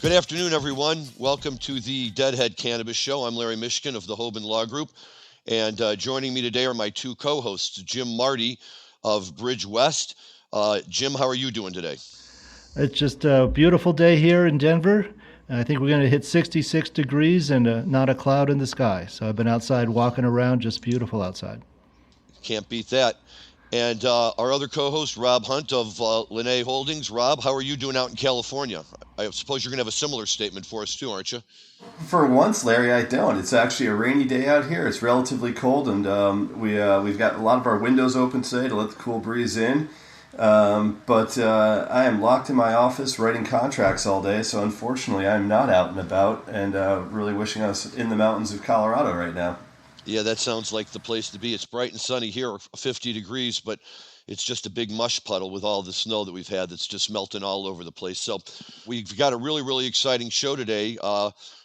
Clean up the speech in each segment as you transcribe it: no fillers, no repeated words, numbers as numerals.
Good afternoon, everyone. Welcome to the Deadhead Cannabis Show. I'm Larry Mishkin of the Hoban Law Group, and joining me today are my two co-hosts, Jim Marty of Bridge West. Jim, how are you doing today? It's just a beautiful day here in Denver. I think we're going to hit 66 degrees and not a cloud in the sky. So I've been outside walking around, just beautiful outside. Can't beat that. And our other co-host, Rob Hunt of Linnae Holdings. Rob, how are you doing out in California? I suppose you're going to have a similar statement for us too, aren't you? For once, Larry, I don't. It's actually a rainy day out here. It's relatively cold, and we've got a lot of our windows open today to let the cool breeze in. But I am locked in my office writing contracts all day, so unfortunately I'm not out and about, and really wishing I was in the mountains of Colorado right now. Yeah, that sounds like the place to be. It's bright and sunny here, 50 degrees, but it's just a big mush puddle with all the snow that we've had that's just melting all over the place. So we've got a really, really exciting show today.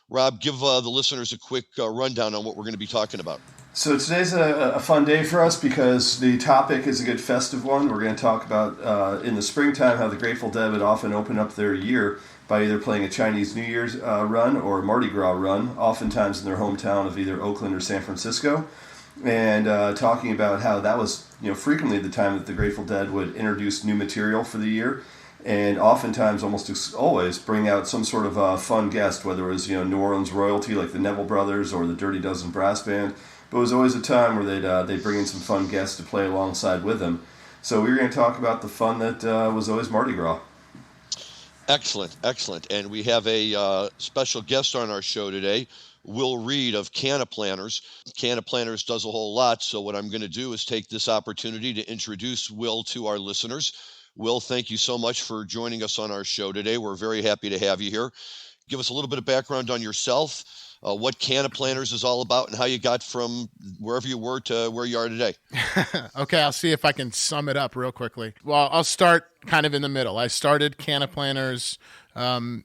Rob, give the listeners a quick rundown on what we're going to be talking about. So today's a fun day for us because the topic is a good festive one. We're going to talk about in the springtime how the Grateful Dead would often open up their year by either playing a Chinese New Year's run or a Mardi Gras run, oftentimes in their hometown of either Oakland or San Francisco, and talking about how that was frequently the time that the Grateful Dead would introduce new material for the year, and oftentimes, almost always, bring out some sort of fun guest, whether it was New Orleans royalty like the Neville Brothers or the Dirty Dozen Brass Band. But it was always a time where they'd bring in some fun guests to play alongside with them. So we were going to talk about the fun that was always Mardi Gras. Excellent, excellent. And we have a special guest on our show today, Will Reed of CannaPlanners. CannaPlanners does a whole lot, so what I'm going to do is take this opportunity to introduce Will to our listeners. Will, thank you so much for joining us on our show today. We're very happy to have you here. Give us a little bit of background on yourself, what CannaPlanners is all about, and how you got from wherever you were to where you are today. Okay, I'll see if I can sum it up real quickly. Well, I'll start kind of in the middle. I started CannaPlanners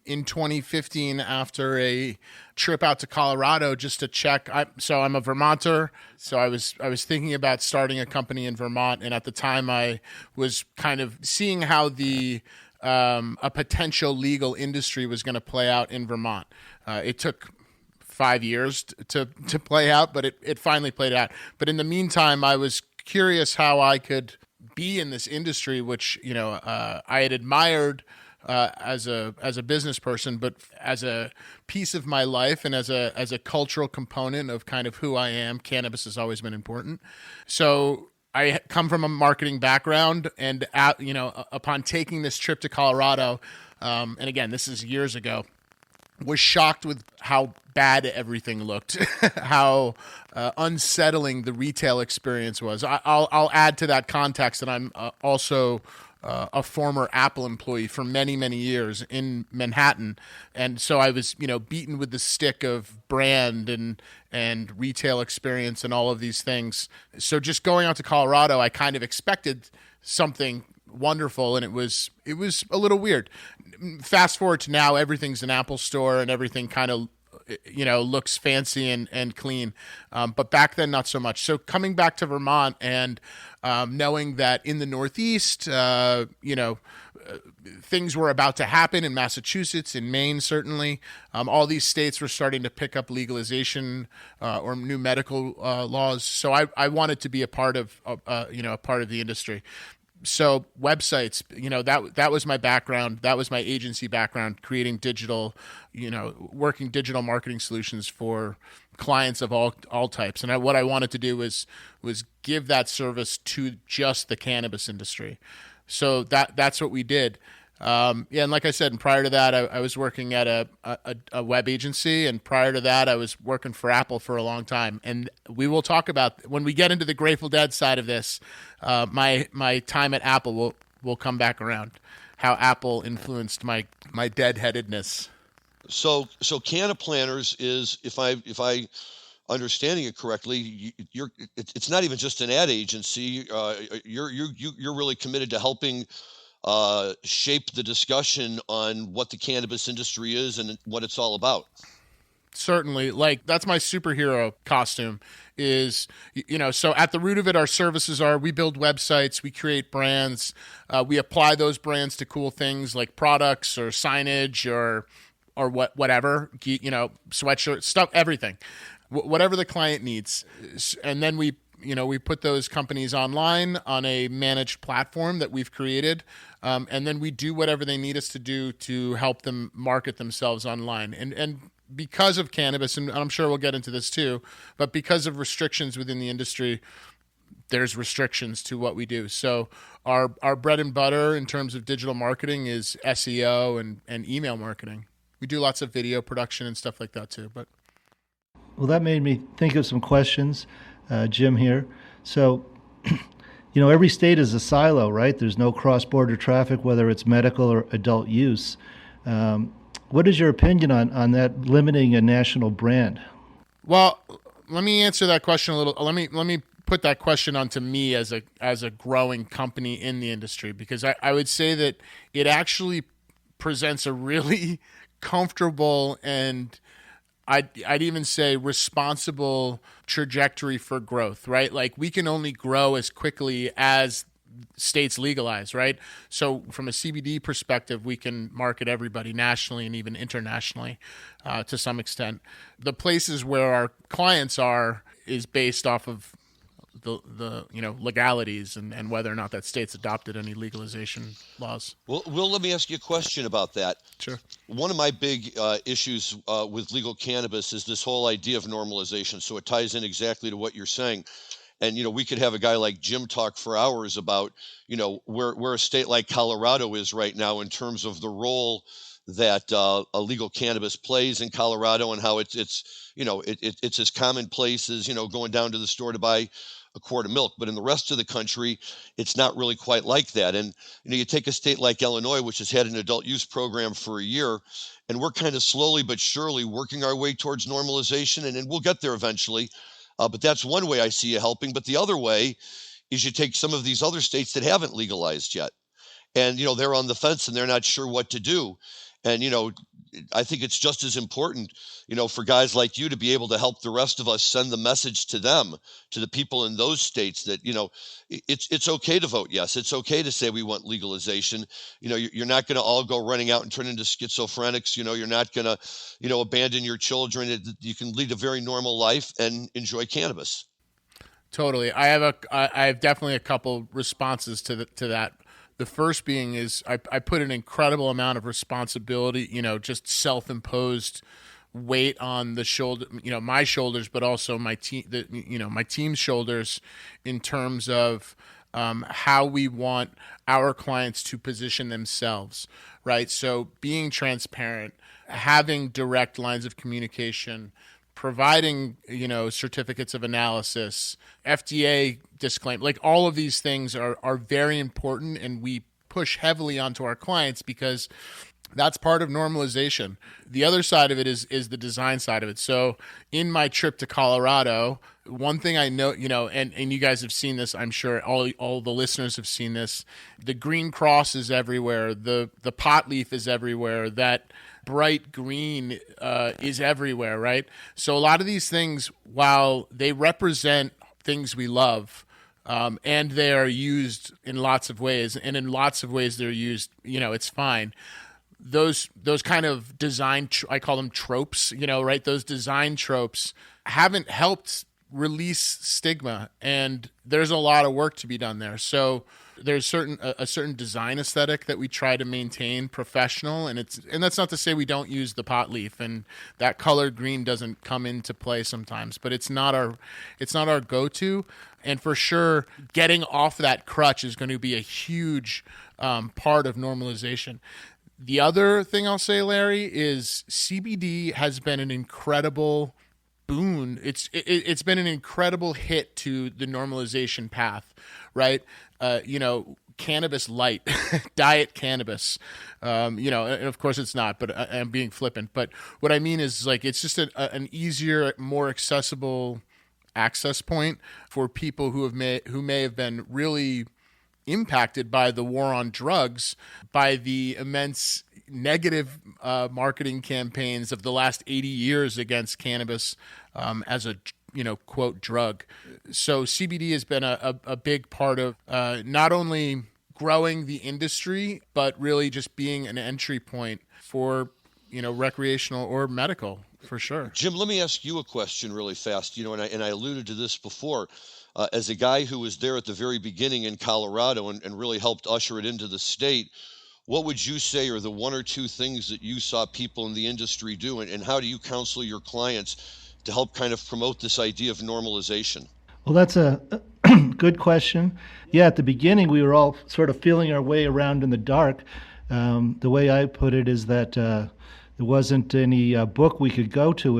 in 2015 after a trip out to Colorado just to check. So I'm a Vermonter, so I was thinking about starting a company in Vermont, and at the time I was kind of seeing how a potential legal industry was going to play out in Vermont. It took 5 years to play out, but it finally played out. But in the meantime, I was curious how I could be in this industry, which I had admired as a business person, but as a piece of my life and as a cultural component of kind of who I am, cannabis has always been important. So I come from a marketing background, and upon taking this trip to Colorado, and again, this is years ago, was shocked with how bad everything looked, how unsettling the retail experience was. I'll add to that context that I'm also a former Apple employee for many, many years in Manhattan. And so I was, beaten with the stick of brand and retail experience and all of these things. So just going out to Colorado, I kind of expected something wonderful, and it was a little weird. Fast forward to now, everything's an Apple store and everything kind of looks fancy and clean, but back then not so much. So coming back to Vermont and knowing that in the Northeast things were about to happen in Massachusetts, in Maine certainly, all these states were starting to pick up legalization or new medical laws. So I wanted to be a part of the industry. So websites, that was my background. That was my agency background, creating digital, working digital marketing solutions for clients of all types. And what I wanted to do was give that service to just the cannabis industry. So that's what we did. And like I said, and prior to that, I was working at a web agency, and prior to that, I was working for Apple for a long time. And we will talk about, when we get into the Grateful Dead side of this, my time at Apple will come back around, how Apple influenced my deadheadedness. So CannaPlanners is, if I understanding it correctly, it's not even just an ad agency. You're really committed to helping shape the discussion on what the cannabis industry is and what it's all about. Certainly. Like, that's my superhero costume is, so at the root of it, our services are, we build websites, we create brands, we apply those brands to cool things like products or signage or or whatever, sweatshirt stuff, everything, whatever the client needs. And then we put those companies online on a managed platform that we've created. And then we do whatever they need us to do to help them market themselves online. And because of cannabis, and I'm sure we'll get into this too, but because of restrictions within the industry, there's restrictions to what we do. So our bread and butter in terms of digital marketing is SEO and email marketing. We do lots of video production and stuff like that too. But Well, that made me think of some questions, Jim here. So, every state is a silo, right? There's no cross-border traffic, whether it's medical or adult use. What is your opinion on that limiting a national brand? Well, let me answer that question a little. Let me put that question onto me as a growing company in the industry, because I would say that it actually presents a really comfortable and I'd even say responsible trajectory for growth, right? Like we can only grow as quickly as states legalize, right? So from a CBD perspective, we can market everybody nationally and even internationally to some extent. The places where our clients are is based off of the legalities and whether or not that state's adopted any legalization laws. Well, Will, let me ask you a question about that. Sure. One of my big issues with legal cannabis is this whole idea of normalization. So it ties in exactly to what you're saying. And, we could have a guy like Jim talk for hours about, where a state like Colorado is right now in terms of the role that illegal cannabis plays in Colorado and how it's as commonplace as, going down to the store to buy a quart of milk. But in the rest of the country, it's not really quite like that. And, you take a state like Illinois, which has had an adult use program for a year, and we're kind of slowly but surely working our way towards normalization, and we'll get there eventually. But that's one way I see you helping. But the other way is you take some of these other states that haven't legalized yet, and, they're on the fence and they're not sure what to do. And, I think it's just as important, for guys like you to be able to help the rest of us send the message to them, to the people in those states that, it's okay to vote yes. It's okay to say we want legalization. You're not going to all go running out and turn into schizophrenics. You're not going to, abandon your children. You can lead a very normal life and enjoy cannabis. Totally. I have definitely a couple responses to that. The first being is I put an incredible amount of responsibility, just self-imposed weight on the shoulder, my shoulders, but also my team, my team's shoulders in terms of how we want our clients to position themselves, right? So being transparent, having direct lines of communication, providing, certificates of analysis, FDA disclaimer, like all of these things are very important, and we push heavily onto our clients because that's part of normalization. The other side of it is the design side of it. So in my trip to Colorado, one thing I know, and you guys have seen this, I'm sure all the listeners have seen this, the green cross is everywhere, the pot leaf is everywhere, that bright green is everywhere, right? So a lot of these things, while they represent things we love, and they are used in lots of ways, and in lots of ways they're used, it's fine. Those kind of design, I call them tropes, right? Those design tropes haven't helped release stigma, and there's a lot of work to be done there. So there's a certain design aesthetic that we try to maintain professional, and that's not to say we don't use the pot leaf, and that colored green doesn't come into play sometimes, but it's not our go-to. And for sure, getting off that crutch is going to be a huge part of normalization. The other thing I'll say, Larry, is CBD has been an incredible boon. It's been an incredible hit to the normalization path, right? Cannabis light, diet cannabis, and of course it's not, but I'm being flippant. But what I mean is, like, it's just an easier, more accessible access point for people who may have been really impacted by the war on drugs, by the immense negative marketing campaigns of the last 80 years against cannabis as a quote drug. So CBD has been a big part of not only growing the industry, but really just being an entry point for recreational or medical, for sure. Jim, let me ask you a question really fast. And I alluded to this before. As a guy who was there at the very beginning in Colorado and really helped usher it into the state, what would you say are the one or two things that you saw people in the industry do, and how do you counsel your clients to help kind of promote this idea of normalization? Well, that's a good question. Yeah, at the beginning, we were all sort of feeling our way around in the dark. The way I put it is that there wasn't any book we could go to.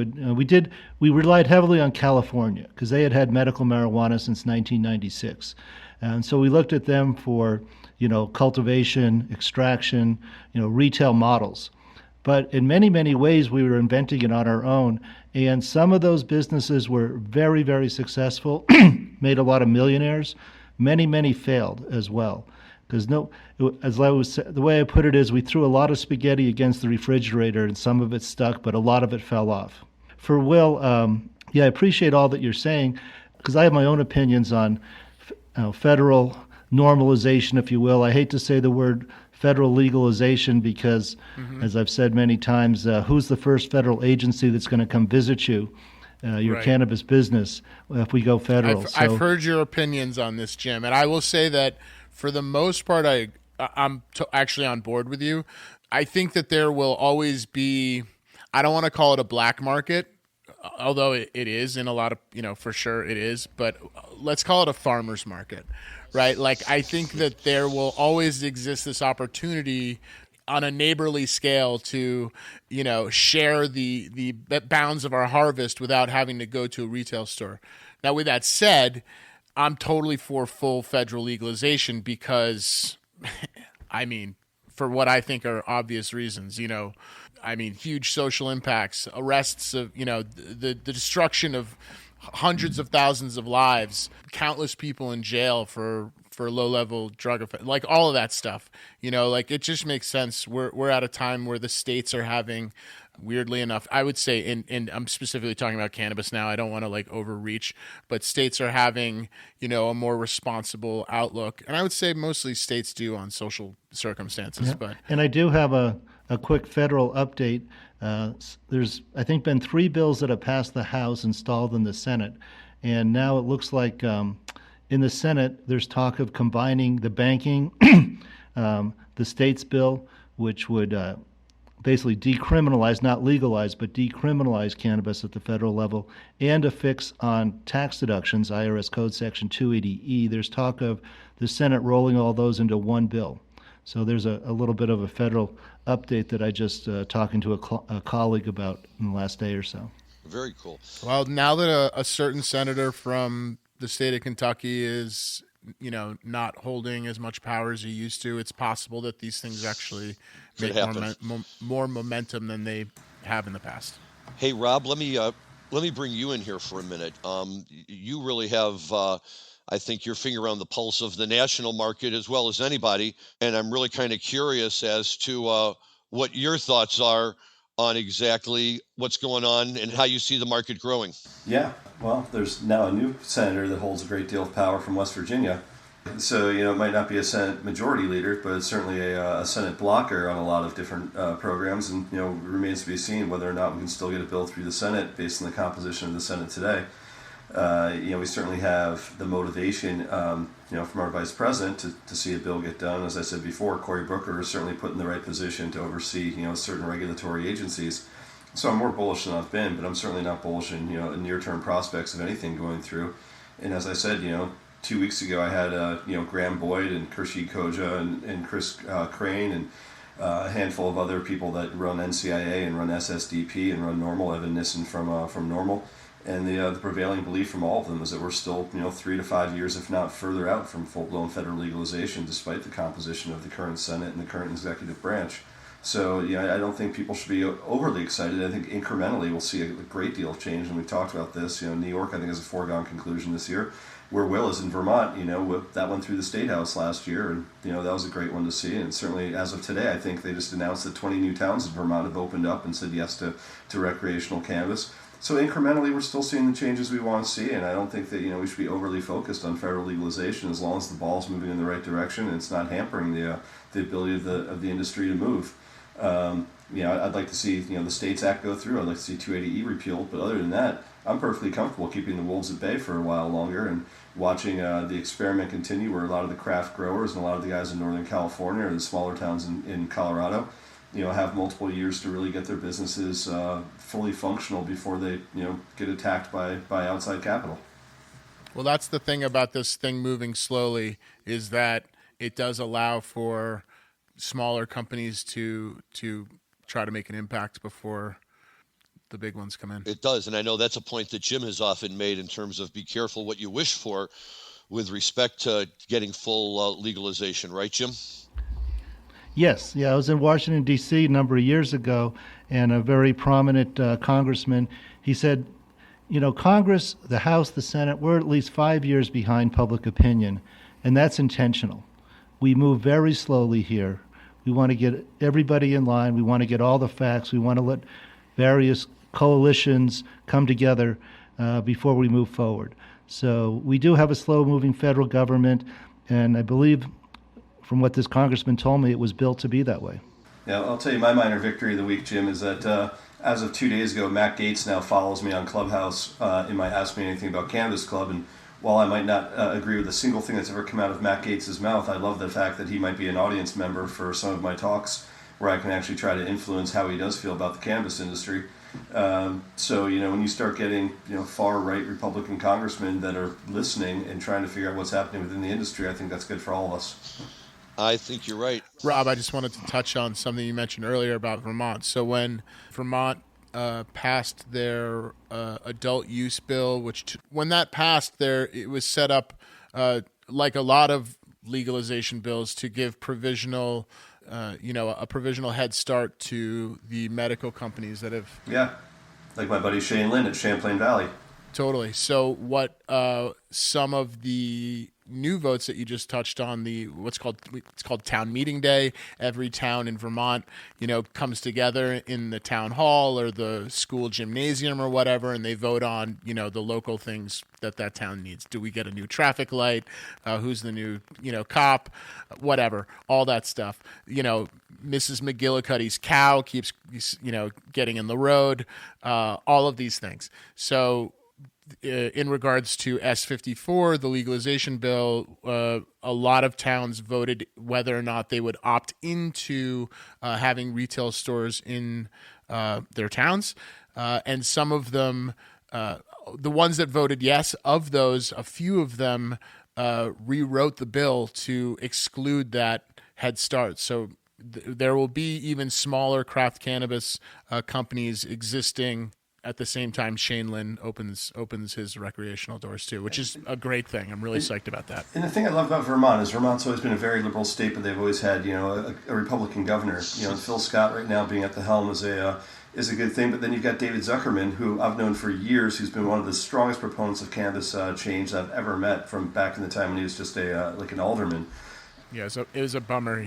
We relied heavily on California because they had medical marijuana since 1996. And so we looked at them for, cultivation, extraction, retail models. But in many, many ways, we were inventing it on our own. And some of those businesses were very, very successful, made a lot of millionaires. Many, many failed as well. Because the way I put it is we threw a lot of spaghetti against the refrigerator and some of it stuck, but a lot of it fell off. For Will, I appreciate all that you're saying because I have my own opinions on federal normalization, if you will. I hate to say the word federal legalization because, as I've said many times, who's the first federal agency that's going to come visit you, your Right. cannabis business, if we go federal? I've heard your opinions on this, Jim, and I will say that for the most part, I'm actually on board with you. I think that there will always be, I don't want to call it a black market, although it is in a lot of, for sure it is, but let's call it a farmer's market, right? Like, I think that there will always exist this opportunity on a neighborly scale to, share the bounds of our harvest without having to go to a retail store. Now, with that said, I'm totally for full federal legalization because, for what I think are obvious reasons, huge social impacts, arrests of, the destruction of hundreds of thousands of lives, countless people in jail for low-level drug offense, like all of that stuff. It just makes sense. We're at a time where the states are having, weirdly enough, I would say, and I'm specifically talking about cannabis now. I don't want to overreach, but states are having, a more responsible outlook, and I would say mostly states do on social circumstances. Yeah. But And I do have a quick federal update. There's, I think, been 3 bills that have passed the House and stalled in the Senate, and now it looks like in the Senate there's talk of combining the banking, the state's bill, which would basically decriminalize, not legalize, but decriminalize cannabis at the federal level, and a fix on tax deductions, IRS Code Section 280E. There's talk of the Senate rolling all those into one bill. So there's a little bit of a federal update that I just talking to a colleague about in the last day or so. Very cool. well, now that a certain senator from the state of Kentucky is, not holding as much power as he used to, it's possible that these things actually make more momentum than they have in the past. Hey, Rob, let me bring you in here for a minute. You really have, I think, your finger on the pulse of the national market as well as anybody, and I'm really kind of curious as to what your thoughts are on exactly what's going on and how you see the market growing. Yeah, well, there's now a new senator that holds a great deal of power from West Virginia. So, it might not be a Senate majority leader, but it's certainly a Senate blocker on a lot of different programs. And, it remains to be seen whether or not we can still get a bill through the Senate based on the composition of the Senate today. We certainly have the motivation, from our vice president to see a bill get done. As I said before, Cory Booker is certainly put in the right position to oversee, certain regulatory agencies. So I'm more bullish than I've been, but I'm certainly not bullish in, near-term prospects of anything going through. And as I said, 2 weeks ago I had, Graham Boyd and Khurshid Khoja and Chris Crane and a handful of other people that run NCIA and run SSDP and run Normal, Evan Nissen from Normal. And the prevailing belief from all of them is that we're still, 3 to 5 years, if not further out, from full-blown federal legalization, despite the composition of the current Senate and the current executive branch. So, I don't think people should be overly excited. I think incrementally we'll see a great deal of change, and we've talked about this. New York, I think, is a foregone conclusion this year. Where Will is in Vermont, that went through the State House last year, and, that was a great one to see. And certainly, as of today, I think they just announced that 20 new towns in Vermont have opened up and said yes to recreational cannabis. So incrementally, we're still seeing the changes we want to see, and I don't think that we should be overly focused on federal legalization as long as the ball's moving in the right direction and it's not hampering the ability of the industry to move. I'd like to see the States Act go through. I'd like to see 280E repealed. But other than that, I'm perfectly comfortable keeping the wolves at bay for a while longer and watching the experiment continue, where a lot of the craft growers and a lot of the guys in Northern California or the smaller towns in Colorado, have multiple years to really get their businesses fully functional before they, get attacked by outside capital. Well, that's the thing about this thing moving slowly, is that it does allow for smaller companies to try to make an impact before the big ones come in. It does, and I know that's a point that Jim has often made in terms of be careful what you wish for with respect to getting full legalization, right, Jim? Yes, I was in Washington, D.C. a number of years ago, and a very prominent congressman, he said, Congress, the House, the Senate, we're at least 5 years behind public opinion, and that's intentional. We move very slowly here. We want to get everybody in line. We want to get all the facts. We want to let various coalitions come together before we move forward. So we do have a slow-moving federal government, and I believe from what this congressman told me, it was built to be that way. Yeah, I'll tell you my minor victory of the week, Jim, is that as of 2 days ago, Matt Gaetz now follows me on Clubhouse in my Ask Me Anything About Cannabis Club, and while I might not agree with a single thing that's ever come out of Matt Gaetz' mouth, I love the fact that he might be an audience member for some of my talks where I can actually try to influence how he does feel about the cannabis industry. So, when you start getting, far-right Republican congressmen that are listening and trying to figure out what's happening within the industry, I think that's good for all of us. I think you're right. Rob, I just wanted to touch on something you mentioned earlier about Vermont. So when Vermont passed their adult use bill, when that passed, it was set up like a lot of legalization bills to give provisional, a provisional head start to the medical companies that have. Yeah, like my buddy Shane Lynn at Champlain Valley. Totally. So what some of the new votes that you just touched on, it's called town meeting day. Every town in Vermont, comes together in the town hall or the school gymnasium or whatever, and they vote on, the local things that town needs. Do we get a new traffic light? Who's the new, cop? Whatever, all that stuff. Mrs. McGillicuddy's cow keeps, getting in the road. All of these things. So in regards to S54, the legalization bill, a lot of towns voted whether or not they would opt into having retail stores in their towns. And some of them, the ones that voted yes, of those, a few of them rewrote the bill to exclude that head start. So there will be even smaller craft cannabis companies existing at the same time Shane Lynn opens his recreational doors too, which is a great thing. I'm really psyched about that. And the thing I love about Vermont is Vermont's always been a very liberal state, but they've always had, a Republican governor. Phil Scott right now being at the helm is a good thing. But then you've got David Zuckerman, who I've known for years, who's been one of the strongest proponents of cannabis change I've ever met from back in the time when he was just an alderman. Yeah, so it was a bummer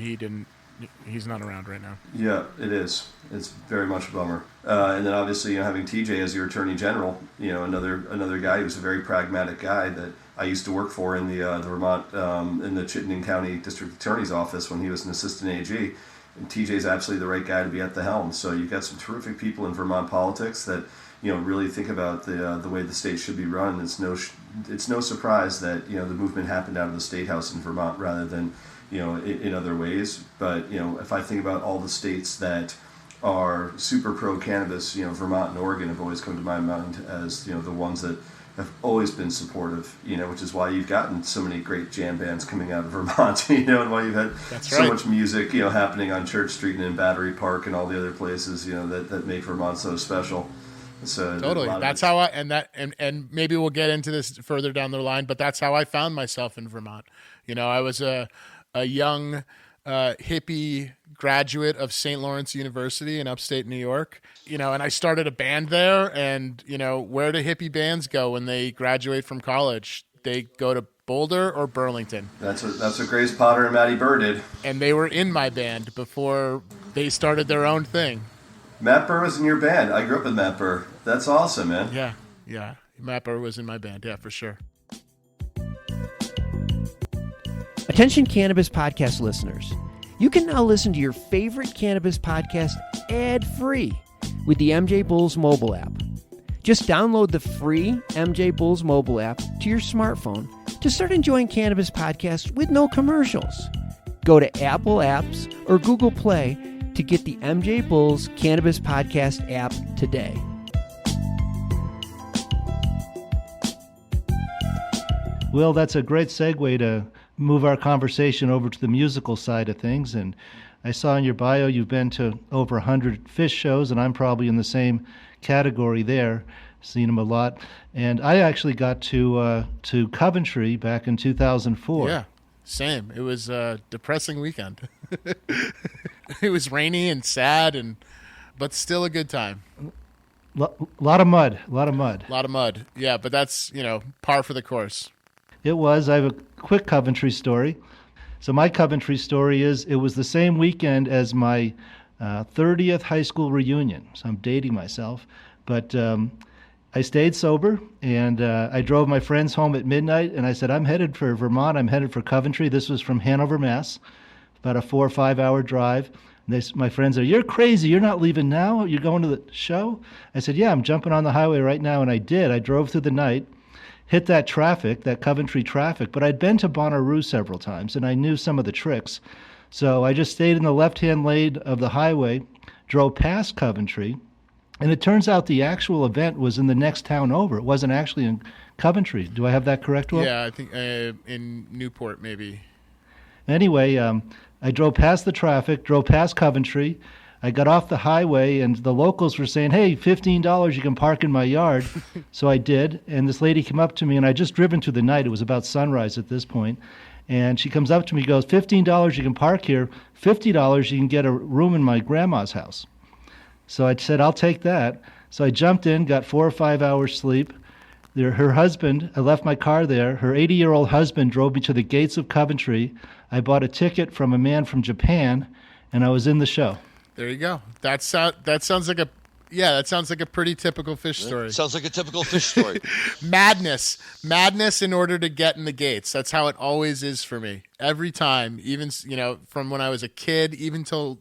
he's not around right now. Yeah, it is. It's very much a bummer. And then obviously, having TJ as your attorney general, another guy who's a very pragmatic guy that I used to work for in the Vermont, in the Chittenden County District Attorney's Office when he was an assistant AG. And TJ's absolutely the right guy to be at the helm. So you've got some terrific people in Vermont politics that, really think about the way the state should be run. It's no surprise that, the movement happened out of the State House in Vermont rather than, in other ways. But, if I think about all the states that are super pro-cannabis, Vermont and Oregon have always come to my mind as, the ones that have always been supportive, which is why you've gotten so many great jam bands coming out of Vermont, and why you've had much music, happening on Church Street and in Battery Park and all the other places, that make Vermont so special. So totally. That's how and maybe we'll get into this further down the line, but that's how I found myself in Vermont. I was a young hippie graduate of St. Lawrence University in upstate New York, and I started a band there. And, where do hippie bands go when they graduate from college? They go to Boulder or Burlington. That's what Grace Potter and Matty Burr did. And they were in my band before they started their own thing. Matt Burr was in your band. I grew up with Matt Burr. That's awesome, man. Yeah. Matt Burr was in my band. Yeah, for sure. Attention cannabis podcast listeners. You can now listen to your favorite cannabis podcast ad-free with the MJ Bulls mobile app. Just download the free MJ Bulls mobile app to your smartphone to start enjoying cannabis podcasts with no commercials. Go to Apple Apps or Google Play to get the MJ Bulls Cannabis Podcast app today. Will, that's a great segue to move our conversation over to the musical side of things. And I saw in your bio you've been to over 100 Phish shows, and I'm probably in the same category there. Seen them a lot. And I actually got to Coventry back in 2004. Yeah, same. It was a depressing weekend. It was rainy and sad, but still a good time. Lot of mud. A lot of mud. Yeah, but that's, par for the course. It was. I have a quick Coventry story. So my Coventry story is it was the same weekend as my 30th high school reunion. So I'm dating myself. But I stayed sober, and I drove my friends home at midnight, and I said, I'm headed for Vermont. I'm headed for Coventry. This was from Hanover, Mass., about a 4 or 5 hour drive. And my friends are, you're crazy. You're not leaving now? You're going to the show? I said, yeah, I'm jumping on the highway right now. And I did. I drove through the night, hit that traffic, that Coventry traffic. But I'd been to Bonnaroo several times, and I knew some of the tricks. So I just stayed in the left-hand lane of the highway, drove past Coventry, and it turns out the actual event was in the next town over. It wasn't actually in Coventry. Do I have that correct, Will? Yeah, I think in Newport, maybe. Anyway, I drove past the traffic, drove past Coventry. I got off the highway, and the locals were saying, hey, $15, you can park in my yard. So I did, and this lady came up to me, and I just driven through the night. It was about sunrise at this point. And she comes up to me, goes, $15 you can park here, $50 you can get a room in my grandma's house. So I said, I'll take that. So I jumped in, got 4 or 5 hours sleep. Her husband, I left my car there. Her 80-year-old husband drove me to the gates of Coventry. I bought a ticket from a man from Japan, and I was in the show. There you go. That sounds like a pretty typical Phish story. Sounds like a typical Phish story. Madness in order to get in the gates. That's how it always is for me. Every time, even from when I was a kid, even till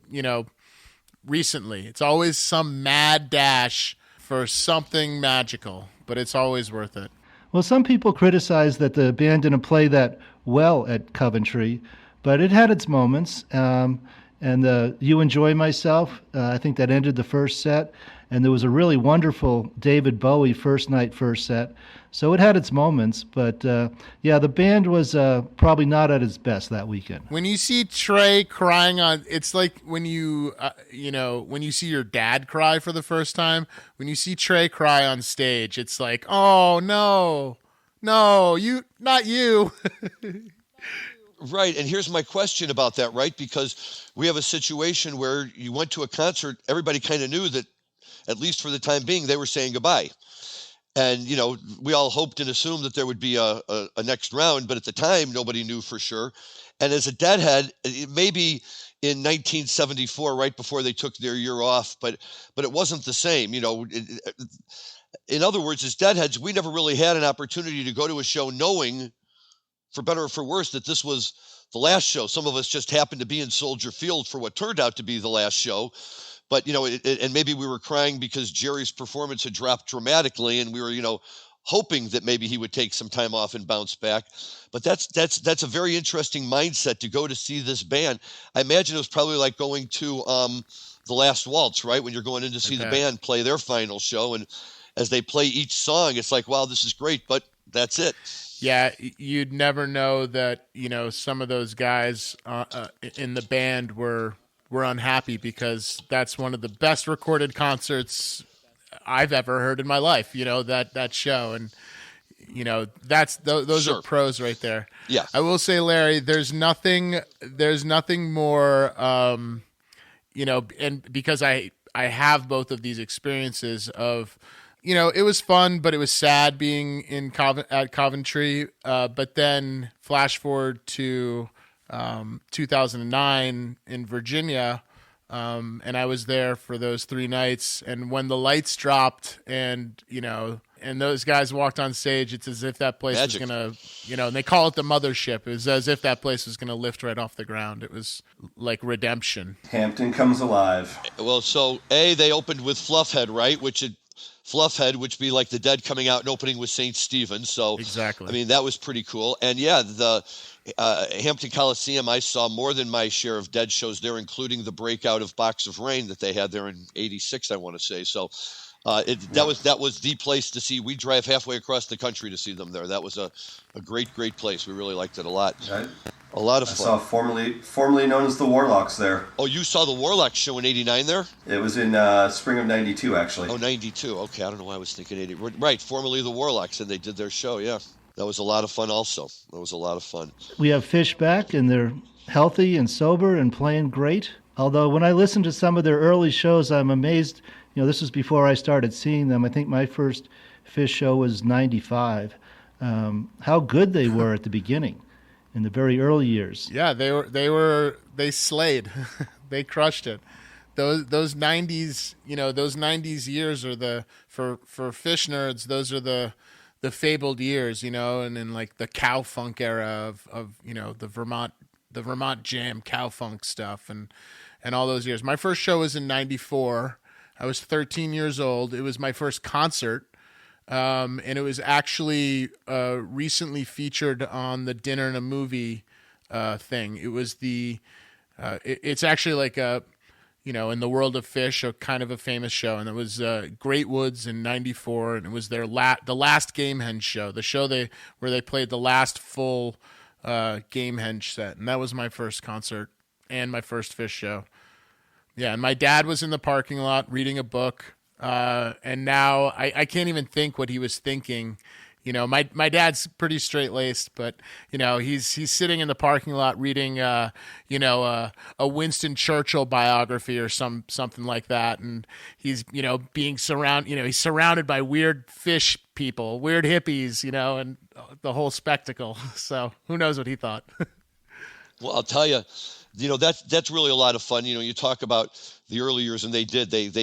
recently, it's always some mad dash for something magical, but it's always worth it. Well, some people criticize that the band didn't play that well at Coventry, but it had its moments. And You Enjoy Myself, I think that ended the first set. And there was a really wonderful David Bowie first night, first set. So it had its moments. But, the band was probably not at its best that weekend. When you see Trey crying it's like when you see your dad cry for the first time. When you see Trey cry on stage, it's like, oh, no, not you. Right, and here's my question about that, right? Because we have a situation where you went to a concert, everybody kind of knew that, at least for the time being, they were saying goodbye. And, we all hoped and assumed that there would be a next round, but at the time, nobody knew for sure. And as a Deadhead, maybe in 1974, right before they took their year off, but it wasn't the same. In other words, as Deadheads, we never really had an opportunity to go to a show knowing, for better or for worse, that this was the last show. Some of us just happened to be in Soldier Field for what turned out to be the last show. But, and maybe we were crying because Jerry's performance had dropped dramatically, and we were, hoping that maybe he would take some time off and bounce back. But that's a very interesting mindset to go to see this band. I imagine it was probably like going to The Last Waltz, right? When you're going in to see the band play their final show, and as they play each song, it's like, wow, this is great, but that's it. Yeah, you'd never know that, some of those guys in the band were unhappy, because that's one of the best recorded concerts I've ever heard in my life, that show. And, those Sure. are pros right there. Yeah. I will say, Larry, there's nothing more, and because I have both of these experiences of, it was fun, but it was sad being at Coventry. But then flash forward to 2009 in Virginia, and I was there for those 3 nights. And when the lights dropped and, and those guys walked on stage, it's as if that place Magic. was going to, and they call it the mothership. It was as if that place was going to lift right off the ground. It was like redemption. Hampton comes alive. Well, so they opened with Fluffhead, right? Fluffhead, which be like the Dead coming out and opening with St. Stephen's. So Exactly. I mean, that was pretty cool. And yeah, the Hampton Coliseum, I saw more than my share of Dead shows there, including the breakout of Box of Rain that they had there in '86, I want to say. So that was the place to see. We drive halfway across the country to see them there. That was a great place. We really liked it a lot. Right. A lot of I fun. saw formerly known as the Warlocks there. Oh, you saw the Warlocks show in '89 there? It was in spring of '92, actually. Oh, '92. Okay, I don't know why I was thinking '80. Right, formerly the Warlocks, and they did their show, yeah. That was a lot of fun also. That was a lot of fun. We have Phish back, and they're healthy and sober and playing great. Although when I listen to some of their early shows, I'm amazed. This was before I started seeing them. I think my first Phish show was '95. How good they were at the beginning, in the very early years. Yeah, they slayed. They crushed it. Those 90s, those 90s years are for Phish nerds, those are the fabled years, and in like the cow funk era of the Vermont jam cow funk stuff and all those years. My first show was in '94. I was 13 years old. It was my first concert. And it was actually recently featured on the Dinner and a Movie thing. It was it's actually like in the world of Phish, a kind of a famous show, and it was Great Woods in '94, and it was their the last Gamehenge show, the show where they played the last full Gamehenge set, and that was my first concert and my first Phish show. Yeah, and my dad was in the parking lot reading a book. And now I can't even think what he was thinking. My dad's pretty straight-laced, but he's sitting in the parking lot reading a Winston Churchill biography or something like that, and he's being he's surrounded by weird Phish people, weird hippies, and the whole spectacle. So who knows what he thought? Well, I'll tell you, that's really a lot of fun. You talk about the early years, and they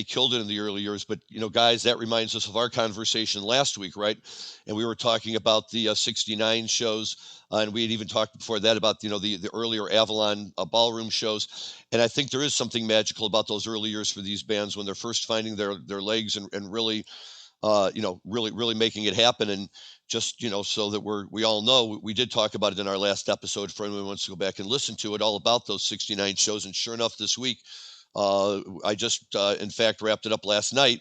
killed it in the early years. But guys, that reminds us of our conversation last week, right? And we were talking about the '69 shows, and we had even talked before that about the earlier Avalon ballroom shows. And I think there is something magical about those early years for these bands when they're first finding their legs and really, really making it happen. And just so that we all know, we did talk about it in our last episode for anyone who wants to go back and listen to it, all about those '69 shows. And sure enough, this week, I just in fact wrapped it up last night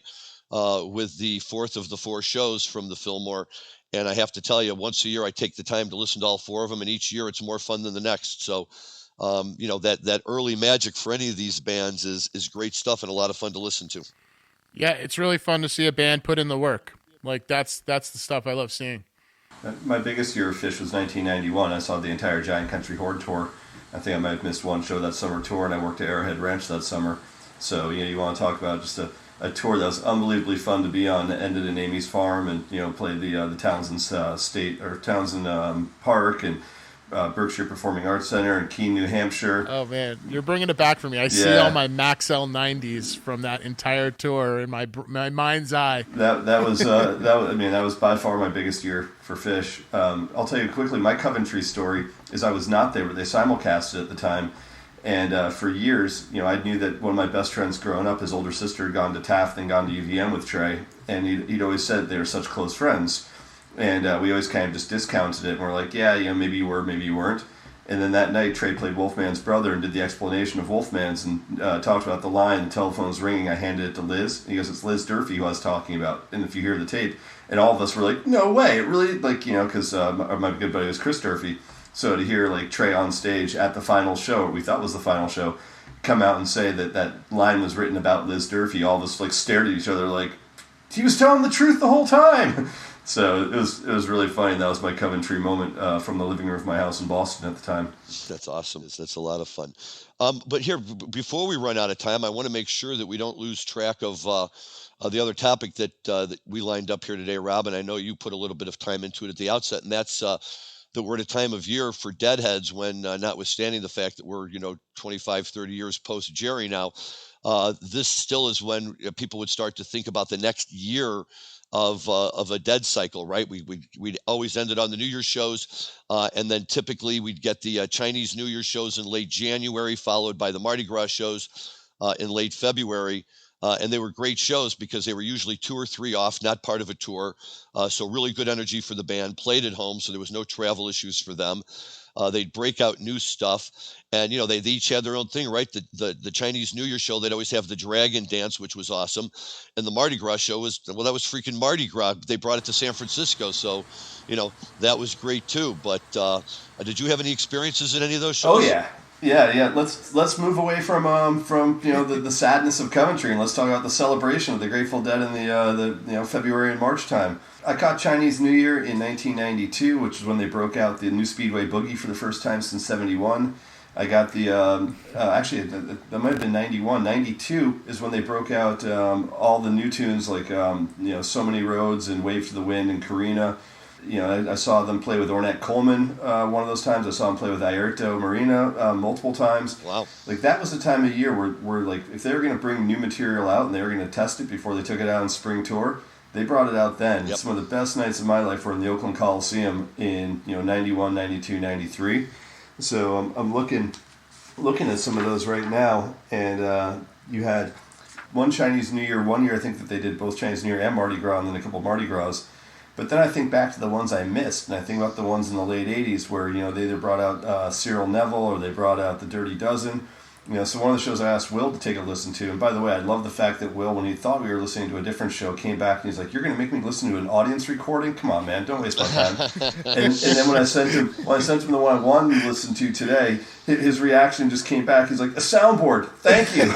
with the fourth of the four shows from the Fillmore. And I have to tell you, once a year I take the time to listen to all four of them, and each year it's more fun than the next. So that early magic for any of these bands is great stuff and a lot of fun to listen to. Yeah, it's really fun to see a band put in the work. Like that's the stuff I love seeing. My biggest year of Phish was 1991. I saw the entire Giant Country Horde tour. I think I might have missed one show that summer tour, and I worked at Arrowhead Ranch that summer. So you want to talk about just a tour that was unbelievably fun to be on. That ended in Amy's Farm, and played the Townsend Townsend Park and Berkshire Performing Arts Center in Keene, New Hampshire. Oh man, you're bringing it back for me. I see all my Maxell 90s from that entire tour in my mind's eye. That was by far my biggest year for Phish. I'll tell you quickly, my Coventry story is I was not there, but they simulcast it at the time. And for years, I knew that one of my best friends growing up, his older sister had gone to Taft and gone to UVM with Trey, and he'd always said they were such close friends. And we always kind of just discounted it, and we're like, yeah, maybe you were, maybe you weren't. And then that night, Trey played Wolfman's brother and did the explanation of Wolfman's and talked about the line, the telephone was ringing, I handed it to Liz. He goes, it's Liz Durfee who I was talking about, and if you hear the tape. And all of us were like, no way, it really, because my good buddy was Chris Durfee. So to hear, Trey on stage at the final show, what we thought was the final show, come out and say that line was written about Liz Durfee, all of us, stared at each other like, he was telling the truth the whole time! So it was really funny. That was my Coventry moment from the living room of my house in Boston at the time. That's awesome. That's a lot of fun. But here, before we run out of time, I want to make sure that we don't lose track of the other topic that we lined up here today, Rob. And I know you put a little bit of time into it at the outset, and that's that we're at a time of year for Deadheads when, notwithstanding the fact that we're 25, 30 years post Jerry now, this still is when people would start to think about the next year of a Dead cycle, right? We'd always ended on the New Year's shows, and then typically we'd get the Chinese New Year shows in late January, followed by the Mardi Gras shows in late February. And they were great shows because they were usually 2 or 3 off, not part of a tour. So really good energy for the band, played at home, so there was no travel issues for them. They'd break out new stuff, and they each had their own thing, right? The Chinese New Year show, they'd always have the dragon dance, which was awesome, and the Mardi Gras show that was freaking Mardi Gras. They brought it to San Francisco, so that was great too. But did you have any experiences at any of those shows? Oh yeah. Yeah. Let's move away from the sadness of Coventry, and let's talk about the celebration of the Grateful Dead in the February and March time. I caught Chinese New Year in 1992, which is when they broke out the New Speedway Boogie for the first time since '71. I got the actually that might have been '91. '92 is when they broke out all the new tunes like So Many Roads and Wave to the Wind and Karina. I saw them play with Ornette Coleman one of those times. I saw them play with Airto Marina multiple times. Wow. Like, that was the time of year where like, if they were going to bring new material out and they were going to test it before they took it out on spring tour, they brought it out then. Yep. Some of the best nights of my life were in the Oakland Coliseum in 91, 92, 93. So I'm looking at some of those right now, and you had one Chinese New Year. One year I think that they did both Chinese New Year and Mardi Gras, and then a couple of Mardi Gras. But then I think back to the ones I missed, and I think about the ones in the late 80s where, they either brought out Cyril Neville or they brought out the Dirty Dozen. So one of the shows I asked Will to take a listen to, and by the way, I love the fact that Will, when he thought we were listening to a different show, came back and he's like, "You're going to make me listen to an audience recording? Come on, man, don't waste my time." and then when I sent him the one I wanted to listen to today, his reaction just came back. He's like, "A soundboard, thank you."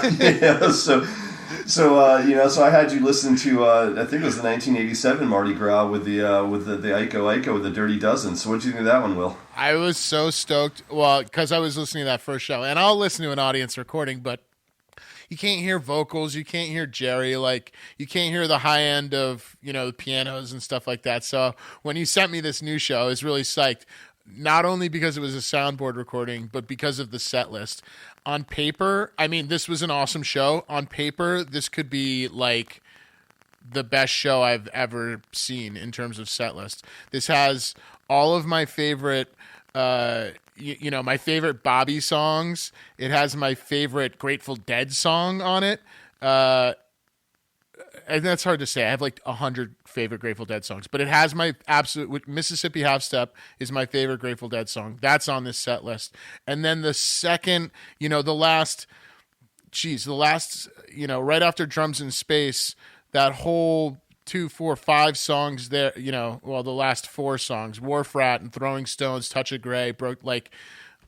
So I had you listen to I think it was the 1987 Mardi Gras with the Ico with the Dirty Dozen. So what did you think of that one, Will? I was so stoked. Well, because I was listening to that first show, and I'll listen to an audience recording, but you can't hear vocals, you can't hear Jerry, like you can't hear the high end of the pianos and stuff like that. So when you sent me this new show, I was really psyched. Not only because it was a soundboard recording, but because of the set list. On paper, I mean, this was an awesome show. On paper, this could be like the best show I've ever seen in terms of set list. This has all of my favorite, my favorite Bobby songs. It has my favorite Grateful Dead song on it. And that's hard to say. I have like 100 favorite Grateful Dead songs, but it has my absolute Mississippi Half Step is my favorite Grateful Dead song. That's on this set list. And then the second, the last, right after Drums in Space, that whole 2, 4, 5 songs there, the last 4 songs, Wharf Rat and Throwing Stones, Touch of Grey, broke, like,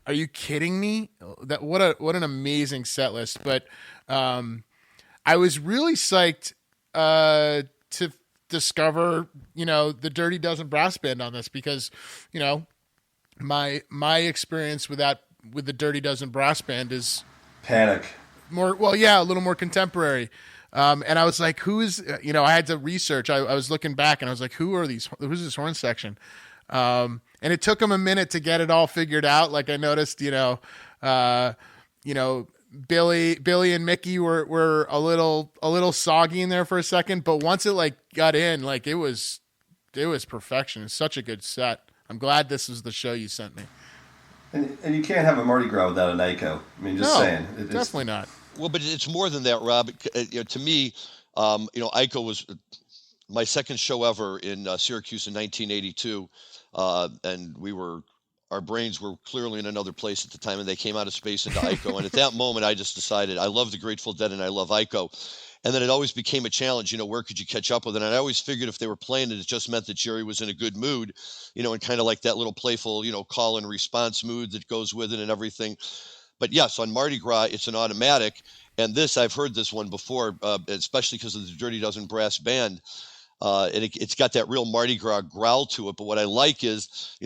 are you kidding me? What an amazing set list. But I was really psyched to discover, the Dirty Dozen brass band on this because, my experience with the Dirty Dozen brass band is Panic. A little more contemporary. And I was like, who is, I had to research. I was looking back and I was like, who's this horn section? And it took them a minute to get it all figured out. Like I noticed, Billy and Mickey were a little soggy in there for a second, but once it like got in, like it was perfection. It's such a good set. I'm glad this is the show you sent me. And you can't have a Mardi Gras without an Ico. I mean, saying. Definitely not. Well, but it's more than that, Rob. To me, Ico was my second show ever in Syracuse in 1982, and our brains were clearly in another place at the time, and they came out of space into Ico. And at that moment, I just decided I love the Grateful Dead and I love Ico. And then it always became a challenge, where could you catch up with it? And I always figured if they were playing it, it just meant that Jerry was in a good mood, and kind of like that little playful, call and response mood that goes with it and everything. But yes, on Mardi Gras, it's an automatic. And this, I've heard this one before, especially because of the Dirty Dozen brass band. And it's got that real Mardi Gras growl to it. But what I like is,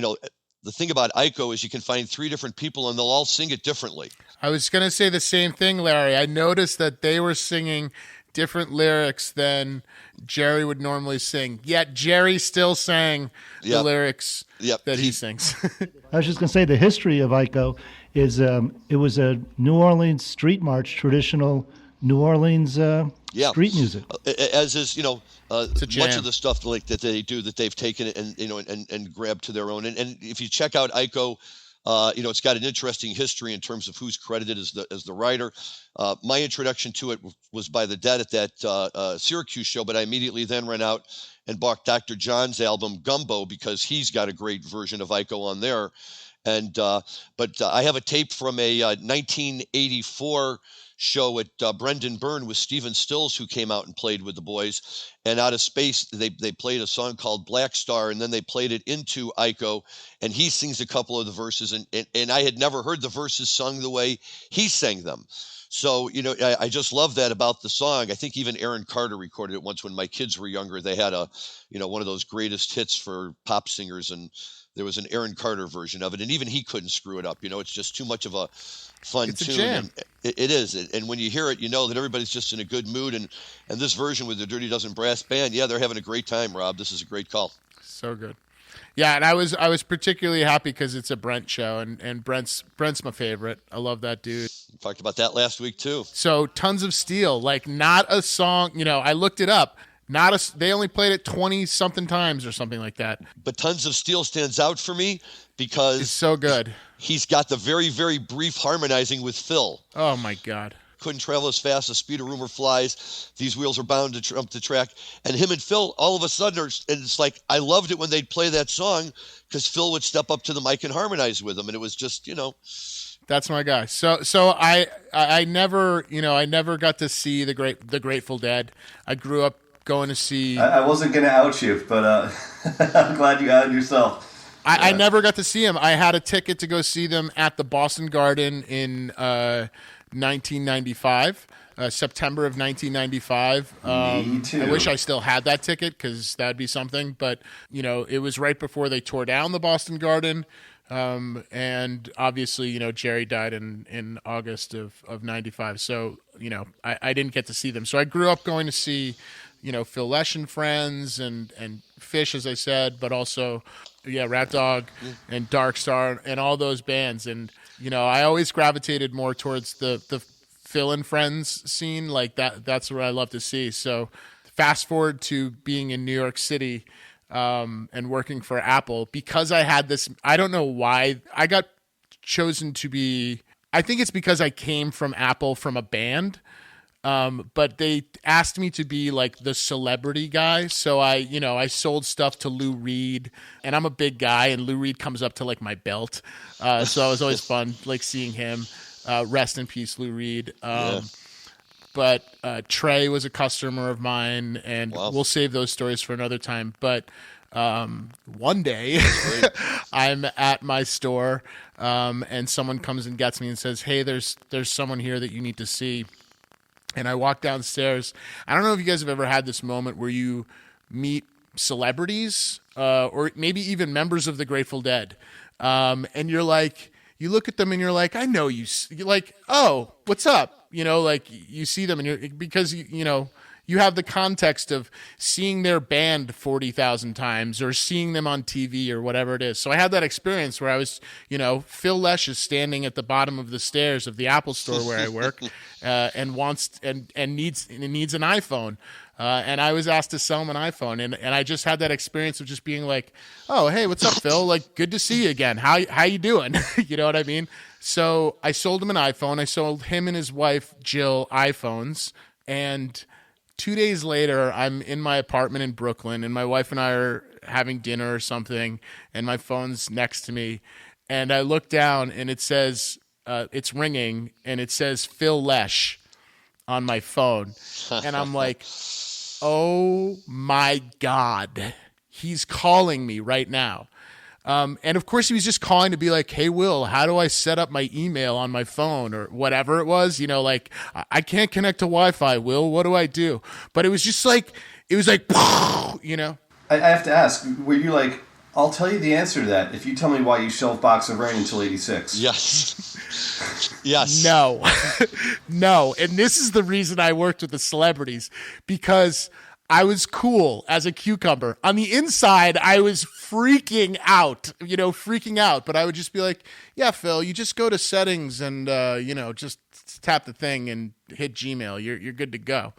the thing about Ico is you can find 3 different people and they'll all sing it differently. I was going to say the same thing, Larry. I noticed that they were singing different lyrics than Jerry would normally sing. Yet Jerry still sang the lyrics that he sings. I was just going to say the history of Ico is it was a New Orleans street march, traditional New Orleans street music. As is, It's a jam. much of the stuff like that they do that they've taken it and and grabbed to their own. And if you check out Ico, it's got an interesting history in terms of who's credited as the writer. My introduction to it was by the Dead at that Syracuse show, but I immediately then ran out and bought Dr. John's album Gumbo because he's got a great version of Ico on there. And but I have a tape from a 1984 show at Brendan Byrne with Stephen Stills, who came out and played with the boys. And out of space, they played a song called Black Star, and then they played it into Ico, and he sings a couple of the verses, and I had never heard the verses sung the way he sang them. So, I just love that about the song. I think even Aaron Carter recorded it once when my kids were younger. They had one of those greatest hits for pop singers, and there was an Aaron Carter version of it, and even he couldn't screw it up. It's just too much of a fun It's tune. a jam. And it is. And when you hear it, you know that everybody's just in a good mood. And this version with the Dirty Dozen Brass Band, they're having a great time, Rob. This is a great call. So good. Yeah, and I was particularly happy because it's a Brent show, and Brent's my favorite. I love that dude. We talked about that last week, too. So Tons of Steel, like not a song, I looked it up. They only played it 20 something times or something like that. But Tons of Steel stands out for me because It's so good. he's got the very, very brief harmonizing with Phil. Oh my God. Couldn't travel as fast as speed of rumor flies. These wheels are bound to trump the track. And him and Phil, all of a sudden, and it's like, I loved it when they'd play that song because Phil would step up to the mic and harmonize with them. And it was just, That's my guy. So I never got to see the Grateful Dead. I grew up going to see. I wasn't going to out you, but I'm glad you outed yourself. I never got to see them. I had a ticket to go see them at the Boston Garden in 1995, September of 1995. Me too. I wish I still had that ticket because that'd be something. But, it was right before they tore down the Boston Garden. And obviously, Jerry died in August of 95. So, I didn't get to see them. So I grew up going to see, Phil Lesh and Friends and Phish, as I said, but also, Rat Dog and Dark Star and all those bands. And, I always gravitated more towards the Phil and Friends scene. Like that's what I love to see. So fast forward to being in New York City, and working for Apple, because I had this, I don't know why I got chosen to be, I think it's because I came from Apple from a band. But they asked me to be like the celebrity guy. So I sold stuff to Lou Reed, and I'm a big guy, and Lou Reed comes up to like my belt. So it was always fun, like seeing him, rest in peace, Lou Reed. But Trey was a customer of mine, and we'll save those stories for another time. But one day I'm at my store, and someone comes and gets me and says, "Hey, there's someone here that you need to see." And I walk downstairs. I don't know if you guys have ever had this moment where you meet celebrities, or maybe even members of the Grateful Dead, and you're like, you look at them and you're like, I know you. You're like, oh, what's up? Like you see them and because you have the context of seeing their band 40,000 times or seeing them on TV or whatever it is. So I had that experience where I was, Phil Lesh is standing at the bottom of the stairs of the Apple store where I work, and needs an iPhone. And I was asked to sell him an iPhone, and I just had that experience of just being like, oh, hey, what's up, Phil? Like, good to see you again. How you doing? You know what I mean? So I sold him an iPhone. I sold him and his wife, Jill, iPhones. And 2 days later, I'm in my apartment in Brooklyn, and my wife and I are having dinner or something, and my phone's next to me. And I look down, and it says, it's ringing, and it says Phil Lesh on my phone. And I'm like, oh my God, he's calling me right now. And of course he was just calling to be like, hey, Will, how do I set up my email on my phone or whatever it was, like, I can't connect to Wi-Fi, Will, what do I do? But it was just like, I have to ask, were you like, I'll tell you the answer to that if you tell me why you shelved Box of Rain until 86. Yes. No. No. And this is the reason I worked with the celebrities, because I was cool as a cucumber. On the inside, I was freaking out, but I would just be like, yeah, Phil, you just go to settings and, just tap the thing and hit Gmail. You're good to go.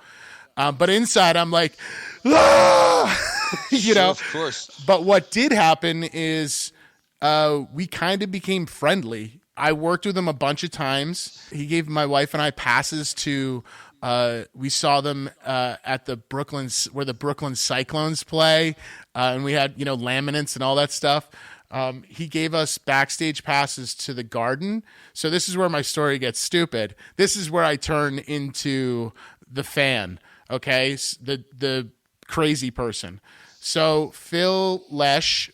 But inside, I'm like, Sure, of course. But what did happen is we kind of became friendly. I worked with him a bunch of times. He gave my wife and I passes to, we saw them at where the Brooklyn Cyclones play, and we had, laminates and all that stuff. He gave us backstage passes to the Garden. So this is where my story gets stupid. This is where I turn into the fan, okay? The crazy person. So Phil Lesh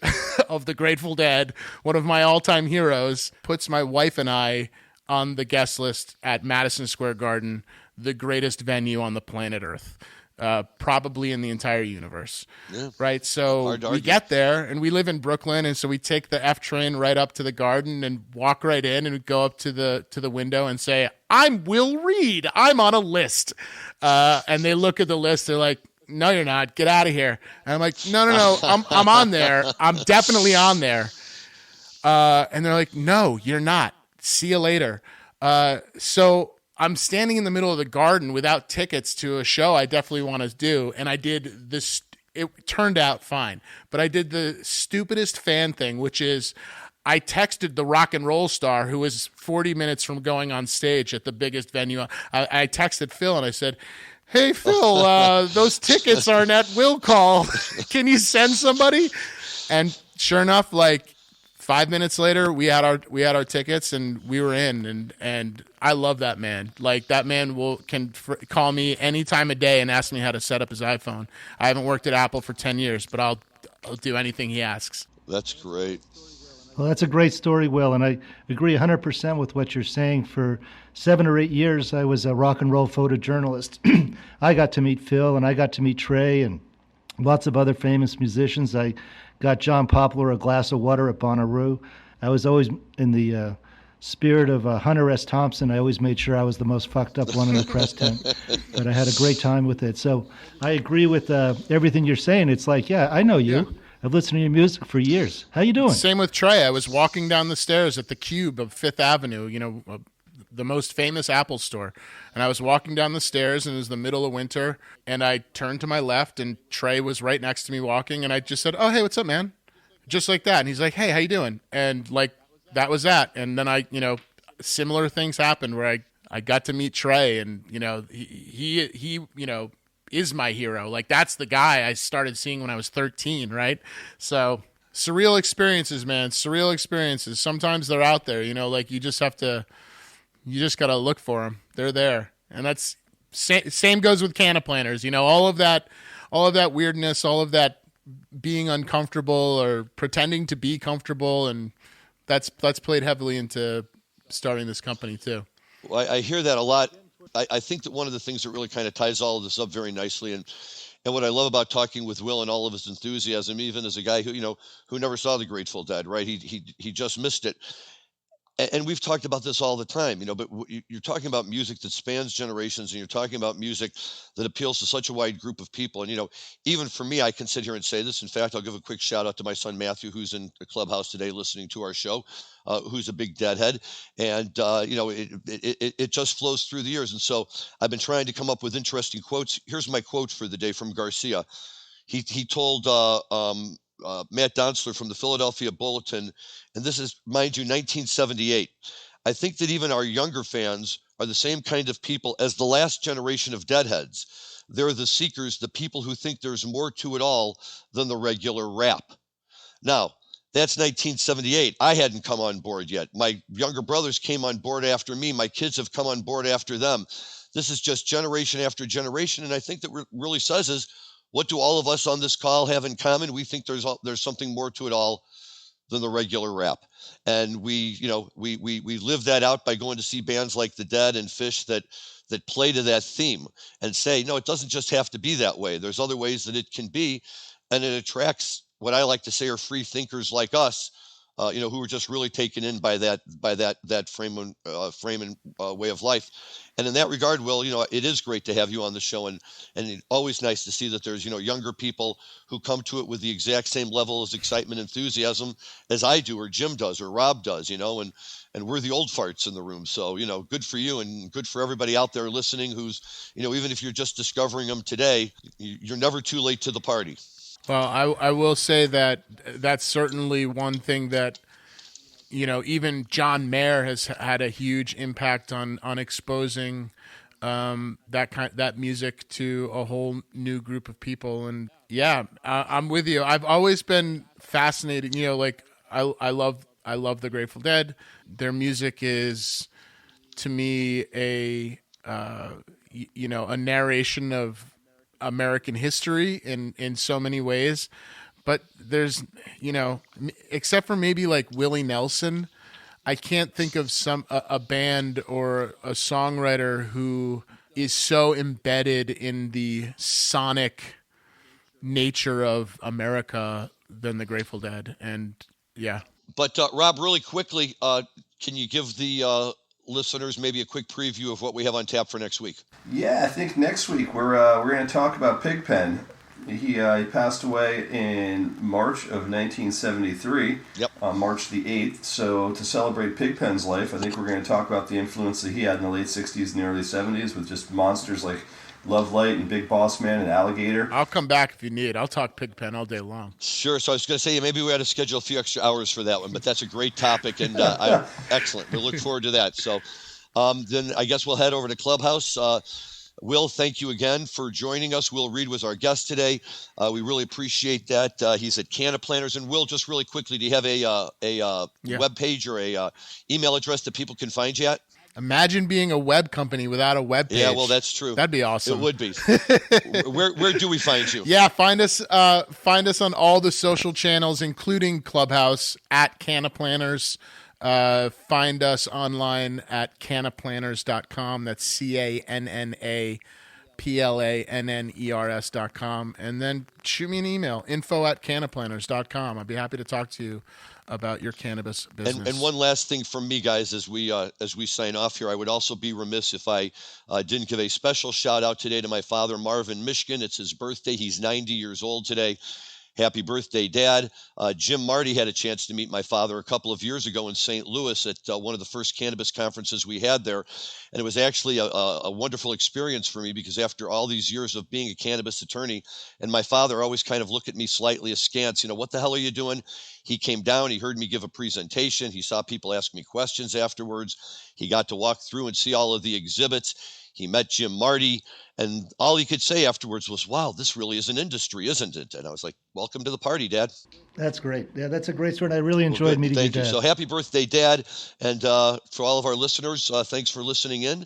of the Grateful Dead, one of my all-time heroes, puts my wife and I on the guest list at Madison Square Garden, the greatest venue on the planet Earth, probably in the entire universe. Yeah. Right? So we get there, and we live in Brooklyn, and so we take the F train right up to the Garden and walk right in, and we go up to the window and say, "I'm Will Reed. I'm on a list." And they look at the list. They're like, "No, you're not. Get out of here." And I'm like, no, I'm on there. I'm definitely on there. And they're like, "No, you're not. See you later." So I'm standing in the middle of the Garden without tickets to a show I definitely want to do. And I did this. It turned out fine, but I did the stupidest fan thing, which is I texted the rock and roll star who was 40 minutes from going on stage at the biggest venue. I texted Phil and I said, "Hey, Phil, those tickets aren't at will call. Can you send somebody?" And sure enough, like 5 minutes later, we had our tickets and we were in. And I love that man. Like, that man can call me any time of day and ask me how to set up his iPhone. I haven't worked at Apple for 10 years, but I'll do anything he asks. That's great. Well, that's a great story, Will, and I agree 100% with what you're saying. For 7 or 8 years, I was a rock and roll photojournalist. I got to meet Phil, and I got to meet Trey, and lots of other famous musicians. I got John Poplar a glass of water at Bonnaroo. I was always in the spirit of Hunter S. Thompson. I always made sure I was the most fucked up one in the press tent, but I had a great time with it. So I agree with everything you're saying. It's like, yeah, I know you. Yeah. I've listened to your music for years. How you doing? Same with Trey. I was walking down the stairs at the Cube of Fifth Avenue, the most famous Apple store. And I was walking down the stairs, and it was the middle of winter, and I turned to my left, and Trey was right next to me walking, and I just said, "Oh, hey, what's up, man?" Just like that. And he's like, "Hey, how you doing?" And, like, that was that. And then similar things happened where I got to meet Trey, and, he is my hero. Like, that's the guy I started seeing when I was 13, right? So surreal experiences, man. Surreal experiences. Sometimes they're out there, like you just got to look for them. They're there. And that's same goes with CannaPlanners, all of that weirdness, all of that being uncomfortable or pretending to be comfortable. And that's played heavily into starting this company too. Well, I hear that a lot. I think that one of the things that really kind of ties all of this up very nicely, and what I love about talking with Will and all of his enthusiasm, even as a guy who never saw the Grateful Dead, right? He just missed it. And we've talked about this all the time, but you're talking about music that spans generations, and you're talking about music that appeals to such a wide group of people. And, even for me, I can sit here and say this. In fact, I'll give a quick shout out to my son, Matthew, who's in the Clubhouse today listening to our show, who's a big Deadhead. And, it just flows through the years. And so I've been trying to come up with interesting quotes. Here's my quote for the day from Garcia. He told Matt Donsler from the Philadelphia Bulletin, and this is, mind you, 1978. "I think that even our younger fans are the same kind of people as the last generation of Deadheads. They're the seekers, the people who think there's more to it all than the regular rap." Now, that's 1978. I hadn't come on board yet. My younger brothers came on board after me. My kids have come on board after them. This is just generation after generation, and I think that really says is, what do all of us on this call have in common? We think there's something more to it all than the regular rap. And we live that out by going to see bands like the Dead and Phish that play to that theme and say, no, it doesn't just have to be that way. There's other ways that it can be. And it attracts what I like to say are free thinkers like us who were just really taken in by that frame and way of life. And in that regard, Will, it is great to have you on the show, and it's always nice to see that there's, younger people who come to it with the exact same level of excitement, enthusiasm as I do, or Jim does, or Rob does, and we're the old farts in the room. So, good for you and good for everybody out there listening who's, even if you're just discovering them today, you're never too late to the party. Well, I will say that that's certainly one thing that, even John Mayer has had a huge impact on exposing that music to a whole new group of people. And yeah, I'm with you. I've always been fascinated. I love the Grateful Dead. Their music is, to me, a narration of American history in so many ways. But there's, except for maybe like Willie Nelson, I can't think of a band or a songwriter who is so embedded in the sonic nature of America than the Grateful Dead. And yeah. But Rob, really quickly, can you give the listeners maybe a quick preview of what we have on tap for next week? Yeah, I think next week we're going to talk about Pigpen. He passed away in March of 1973, on March the 8th. So to celebrate Pigpen's life, I think we're going to talk about the influence that he had in the late 60s and the early 70s with just monsters like Love Light and Big Boss Man and Alligator. I'll come back if you need. I'll talk Pigpen all day long. Sure. So I was going to say, maybe we had to schedule a few extra hours for that one, but that's a great topic, and excellent. We look forward to that. So then I guess we'll head over to Clubhouse. Will, thank you again for joining us. Will Reed was our guest today. We really appreciate that. He's at CannaPlanners. And Will, just really quickly, do you have a web page or a email address that people can find you at? Imagine being a web company without a web page. Yeah, well, that's true. That'd be awesome. It would be. Where do we find you? Yeah, find us on all the social channels, including Clubhouse, at CannaPlanners. Find us online at CannaPlanners.com. That's CannaPlanners.com. And then shoot me an email, info@CannaPlanners.com. I'd be happy to talk to you about your cannabis business. And one last thing from me, guys, as we sign off here, I would also be remiss if I didn't give a special shout out today to my father, Marvin Mishkin. It's his birthday. He's 90 years old today. Happy birthday, Dad. Jim Marty had a chance to meet my father a couple of years ago in St. Louis at one of the first cannabis conferences we had there. And it was actually a wonderful experience for me because after all these years of being a cannabis attorney, and my father always kind of looked at me slightly askance, what the hell are you doing? He came down, he heard me give a presentation. He saw people ask me questions afterwards. He got to walk through and see all of the exhibits. He met Jim Marty, and all he could say afterwards was, wow, this really is an industry, isn't it? And I was like, welcome to the party, Dad. That's great. Yeah, that's a great story. I really enjoyed meeting Thank you, you. Dad. So happy birthday, Dad. And for all of our listeners, thanks for listening in.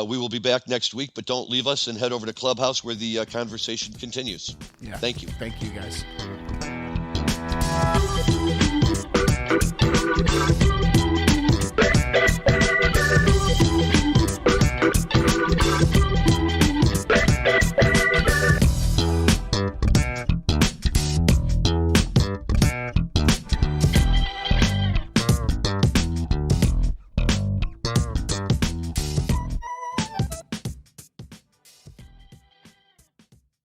We will be back next week, but don't leave us and head over to Clubhouse where the conversation continues. Yeah. Thank you. Thank you, guys.